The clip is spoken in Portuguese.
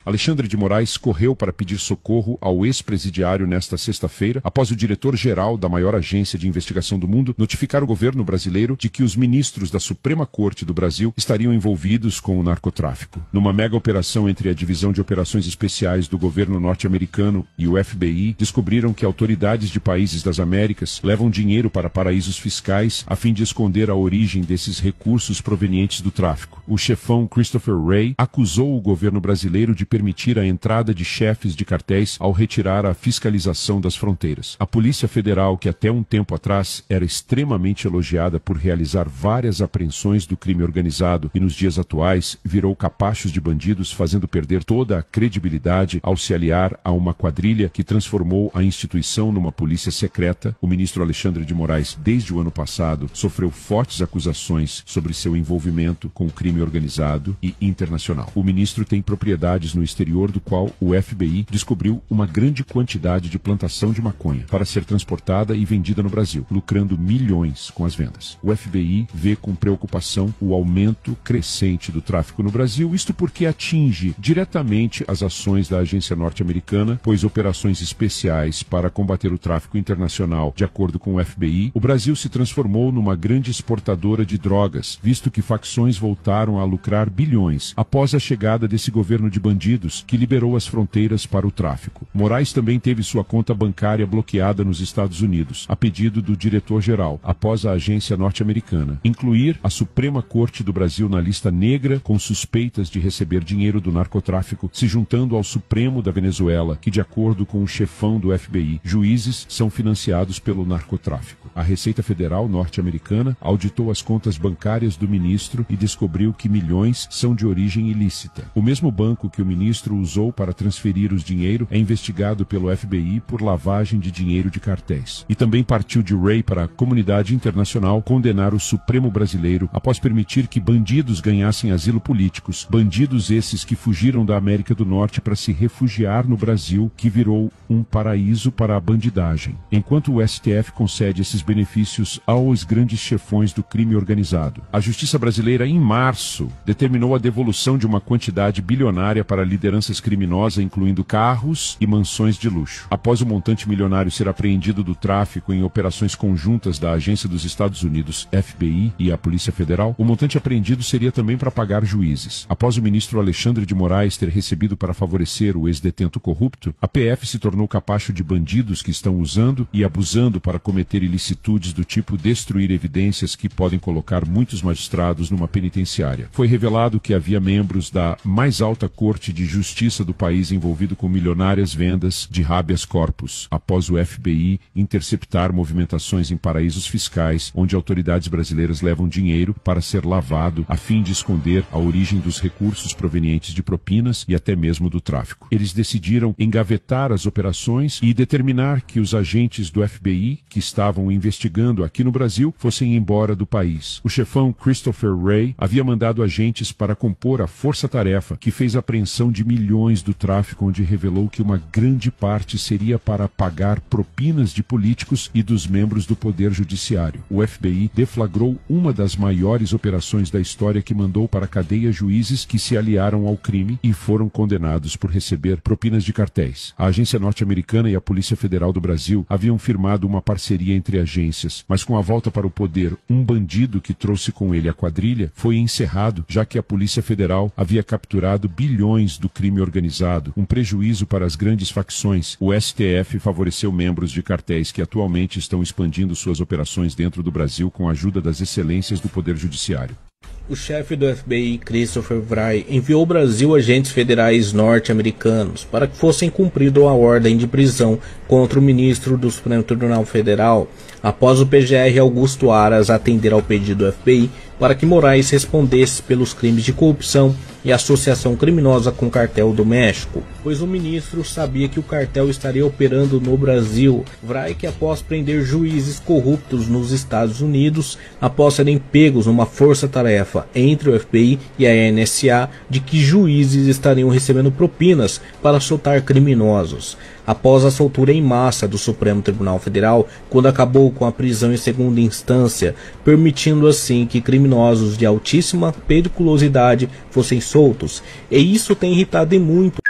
Alexandre de Moraes correu para pedir socorro ao ex-presidiário nesta sexta-feira, após o diretor-geral da maior agência de investigação do mundo notificar o governo brasileiro de que os ministros da Suprema Corte do Brasil estariam envolvidos com o narcotráfico. Numa mega operação entre a Divisão de Operações Especiais do governo norte-americano e o FBI, descobriram que autoridades de países das Américas levam dinheiro para paraísos fiscais a fim de esconder a origem desses recursos provenientes do tráfico. O chefão Christopher Wray acusou o governo brasileiro de permitir a entrada de chefes de cartéis ao retirar a fiscalização das fronteiras. A Polícia Federal, que até um tempo atrás era extremamente elogiada por realizar várias apreensões do crime organizado e nos dias atuais virou capachos de bandidos, fazendo perder toda a credibilidade ao se aliar a uma quadrilha que transformou a instituição numa polícia secreta. O ministro Alexandre de Moraes, desde o ano passado, sofreu fortes acusações sobre seu envolvimento com o crime organizado e internacional. O ministro tem propriedades no exterior, do qual o FBI descobriu uma grande quantidade de plantação de maconha para ser transportada e vendida no Brasil, lucrando milhões com as vendas. O FBI vê com preocupação o aumento crescente do tráfico no Brasil, isto porque atinge diretamente as ações da agência norte-americana, pois operações especiais para combater o tráfico internacional, de acordo com o FBI, o Brasil se transformou numa grande exportadora de drogas, visto que facções voltaram a lucrar bilhões após a chegada desse governo de bandidos que liberou as fronteiras para o tráfico. Moraes também teve sua conta bancária bloqueada nos Estados Unidos, a pedido do diretor-geral, após a agência norte-americana incluir a Suprema Corte do Brasil na lista negra com suspeitas de receber dinheiro do narcotráfico, se juntando ao Supremo da Venezuela, que, de acordo com o chefão do FBI, juízes são financiados pelo narcotráfico. A Receita Federal norte-americana auditou as contas bancárias do ministro e descobriu que milhões são de origem ilícita. O mesmo banco que o ministro usou para transferir os dinheiro é investigado pelo FBI por lavagem de dinheiro de cartéis. E também partiu de Wray para a comunidade internacional condenar o Supremo brasileiro após permitir que bandidos ganhassem asilo políticos, bandidos esses que fugiram da América do Norte para se refugiar no Brasil, que virou um paraíso para a bandidagem. Enquanto o STF concede esses benefícios aos grandes chefões do crime organizado, a justiça brasileira, em março, determinou a devolução de uma quantidade bilionária para lideranças criminosas, incluindo carros e mansões de luxo. Após o montante milionário ser apreendido do tráfico em operações conjuntas da Agência dos Estados Unidos, FBI, e a Polícia Federal, o montante apreendido seria também para pagar juízes. Após o ministro Alexandre de Moraes ter recebido para favorecer o ex-detento corrupto, a PF se tornou capacho de bandidos que estão usando e abusando para cometer ilicitudes do tipo destruir evidências que podem colocar muitos magistrados numa penitenciária. Foi revelado que havia membros da mais alta corte de justiça do país envolvido com milionárias vendas de habeas corpus, após o FBI interceptar movimentações em paraísos fiscais, onde autoridades brasileiras levam dinheiro para ser lavado a fim de esconder a origem dos recursos provenientes de propinas e até mesmo do tráfico. Eles decidiram engavetar as operações e determinar que os agentes do FBI que estavam investigando aqui no Brasil fossem embora do país. O chefão Christopher Wray havia mandado agentes para compor a força-tarefa que fez a apreensão de milhões do tráfico, onde revelou que uma grande parte seria para pagar propinas de políticos e dos membros do Poder Judiciário. O FBI deflagrou uma das maiores operações da história que mandou para a cadeia juízes que se aliaram ao crime e foram condenados por receber propinas de cartéis. A agência norte-americana e a Polícia Federal do Brasil haviam firmado uma parceria entre agências, mas com a volta para o poder, um bandido que trouxe com ele a quadrilha foi encerrado, já que a Polícia Federal havia capturado bilhões do crime organizado, um prejuízo para as grandes facções. O STF favoreceu membros de cartéis que atualmente estão expandindo suas operações dentro do Brasil com a ajuda das excelências do Poder Judiciário. O chefe do FBI, Christopher Wray, enviou ao Brasil agentes federais norte-americanos para que fossem cumprido a ordem de prisão contra o ministro do Supremo Tribunal Federal, após o PGR Augusto Aras atender ao pedido do FBI para que Moraes respondesse pelos crimes de corrupção e associação criminosa com o cartel do México, pois o ministro sabia que o cartel estaria operando no Brasil. Wray, que após prender juízes corruptos nos Estados Unidos, após serem pegos numa força-tarefa entre o FBI e a NSA, de que juízes estariam recebendo propinas para soltar criminosos. Após a soltura em massa do Supremo Tribunal Federal, quando acabou com a prisão em segunda instância, permitindo assim que criminosos de altíssima periculosidade fossem soltos, e isso tem irritado muito